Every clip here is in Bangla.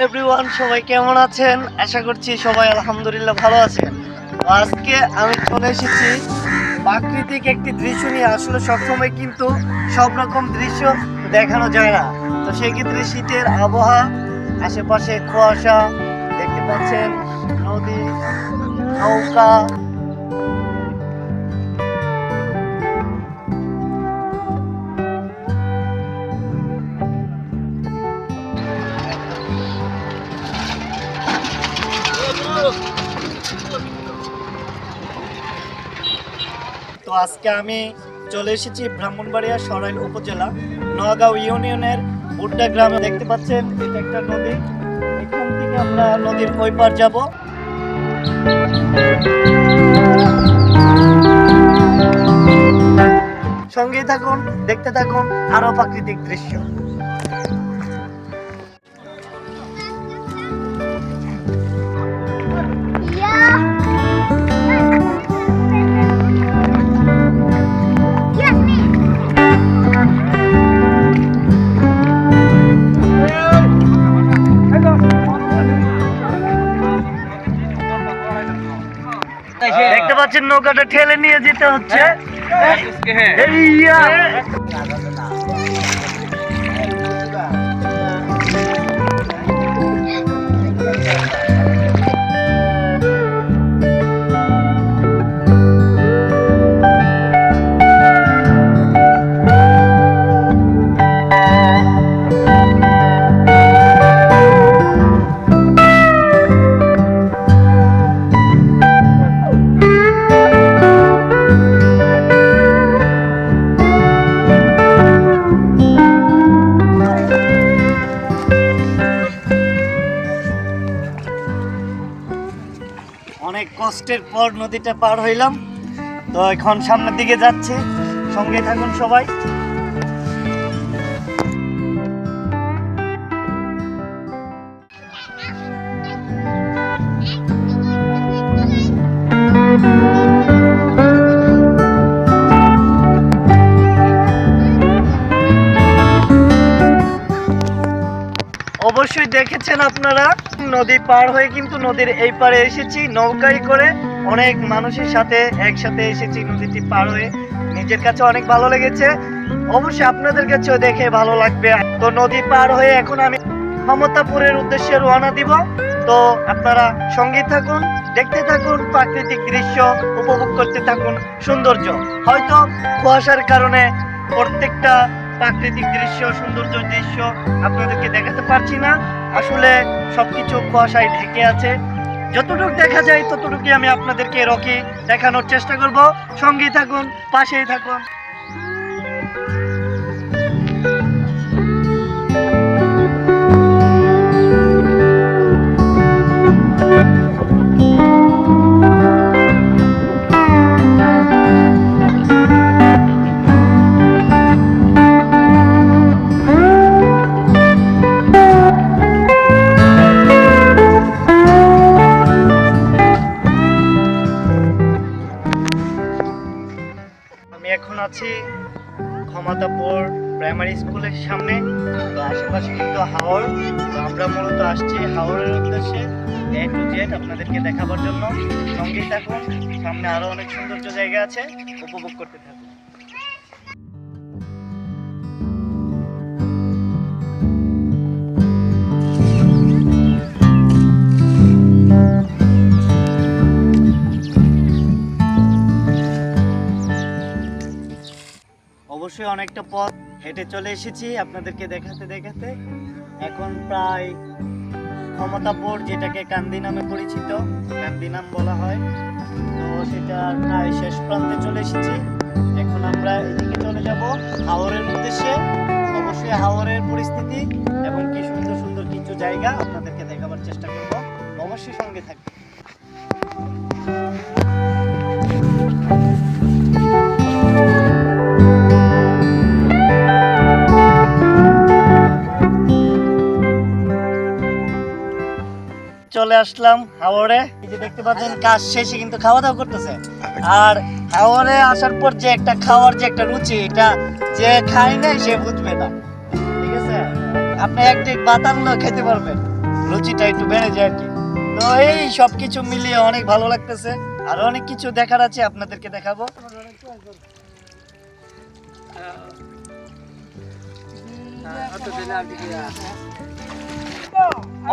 এভরিওয়ান, সবাই কেমন আছেন? আশা করছি সবাই আলহামদুলিল্লাহ ভালো আছেন। আজকে আমি চলে এসেছি প্রাকৃতিক একটি দৃশ্য নিয়ে। আসলে সবসময় কিন্তু সব রকম দৃশ্য দেখানো যায় না, তো সেই ক্ষেত্রে শীতের আবহাওয়া, আশেপাশে কুয়াশা দেখতে পাচ্ছেন, নদী, নৌকা। তো আজকে আমি চলে এসেছি ব্রাহ্মণবাড়িয়া সরাইল উপজেলা নোয়াগাঁও ইউনিয়নের বুড্ডা গ্রামে। দেখতে পাচ্ছেন এটা একটা নদী, এখান থেকে আমরা নদীর ওই পার যাব। সঙ্গেই থাকুন, দেখতে থাকুন আরো প্রাকৃতিক দৃশ্য। দেখতে পাচ্ছেন নৌকাটা ঠেলে নিয়ে যেতে হচ্ছে। অনেক কষ্টের পর নদীটা পার হইলাম, তো এখন সামনের দিকে যাচ্ছি। সঙ্গে থাকুন সবাই। অবশ্যই দেখেছেন আপনারা, নদী পার হয়ে কিন্তু নদীর এই পারে এসেছি নৌকায় করে। অনেক মানুষের সাথে একসাথে এসেছি নদীটি পার হয়ে, নিজের কাছে অনেক ভালো লেগেছে, অবশ্যই আপনাদের কাছেও দেখে ভালো লাগবে। তো নদী পার হয়ে এখন আমি মমতাপুরের উদ্দেশ্যে রওনা দিব। তো আপনারা সঙ্গে থাকুন, দেখতে থাকুন, প্রাকৃতিক দৃশ্য উপভোগ করতে থাকুন, সৌন্দর্য। হয়তো কুয়াশার কারণে প্রত্যেকটা প্রাকৃতিক দৃশ্য, সৌন্দর্য দৃশ্য আপনাদেরকে দেখাতে পারছি না, আসলে সবকিছু কুয়াশায় ঢেকে আছে। যতটুকু দেখা যায় ততটুকুই আমি আপনাদেরকে দেখানোর চেষ্টা করব। সঙ্গেই থাকুন, পাশেই থাকুন। এখন আছি ক্ষমতাপুর প্রাইমারি স্কুলের সামনে। তো আশেপাশে কিন্তু হাওর, তো আমরা মূলত আসছি হাওরের উদ্দেশ্যে A to Z আপনাদেরকে দেখাবার জন্য। সঙ্গেই থাকুন, সামনে আরো অনেক সৌন্দর্য জায়গা আছে, উপভোগ করতে থাকুন। অবশ্যই অনেকটা পথ হেঁটে চলে এসেছি আপনাদেরকে দেখাতে দেখাতে। এখন প্রায় ক্ষমতাপুর, যেটাকে কান্দি নামে পরিচিত, কান্দি নাম বলা হয়, তো সেটা প্রায় শেষ প্রান্তে চলে এসেছি। এখন আমরা এদিকে চলে যাব হাওরের উদ্দেশ্যে। অবশ্যই হাওরের পরিস্থিতি এবং কি সুন্দর সুন্দর কিছু জায়গা আপনাদেরকে দেখাবার চেষ্টা করব, অবশ্যই সঙ্গে থাকবে। চলে আসলাম হাওরে। এই যে দেখতে পাচ্ছেন কাজ শেষে কিন্তু খাওয়া দাওয়া করতেছে। আর হাওরে আসার পর যে একটা খাওয়ার যে একটা রুচি, এটা যে খায় না সে বুঝবে না, ঠিক আছে? আপনি এক ডিগ ভাত আনলেও খেতে পারবেন। রুচিটা একটু বেড়ে যায় আর কি। তো এই সব কিছু মিলিয়ে অনেক ভালো লাগতেছে, আর অনেক কিছু দেখার আছে, আপনাদেরকে দেখাবো।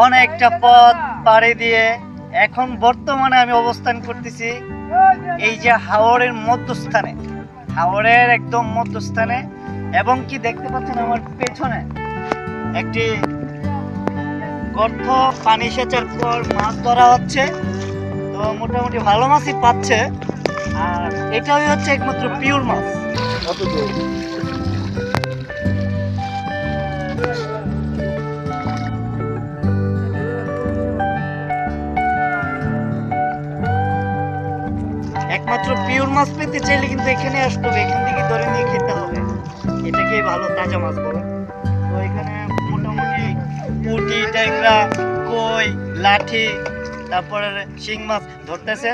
অনেকটা পথ পাড়ি দিয়ে এখন বর্তমানে আমি অবস্থান করতেছি এই যে হাওরের মধ্যস্থানে, হাওরের একদম মধ্যস্থানে, এবং কি দেখতে পাচ্ছেন আমার পেছনে একটি গর্ত, পানি সেচের পর মাছ ধরা হচ্ছে। তো মোটামুটি ভালো মাছই পাচ্ছে, আর এটাই হচ্ছে একমাত্র পিওর মাছ। একমাত্র পিওর মাছ পেতে চাইলে কিন্তু এখানে আসতে হবে, এখান থেকে ধরে নিয়ে খেতে হবে, এটাকেই ভালো তাজা মাছ বলে। তো এখানে মোটামুটি পুঁটি, ট্যাংরা, কই, লাঠি, তারপরে শিং মাছ ধরতেছে।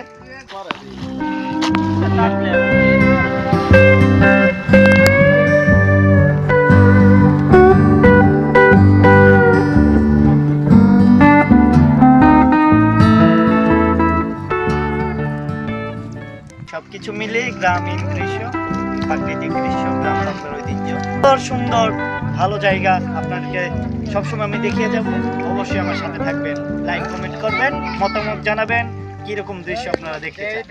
সবকিছু মিলে গ্রামীণ দৃশ্য, প্রাকৃতিক দৃশ্য, গ্রাম বাংলার ঐতিহ্য, সুন্দর সুন্দর ভালো জায়গা আপনাদেরকে সবসময় আমি দেখিয়ে যাব। অবশ্যই আমার সাথে থাকবেন, লাইক কমেন্ট করবেন, মতামত জানাবেন কিরকম দৃশ্য আপনারা দেখতে চান।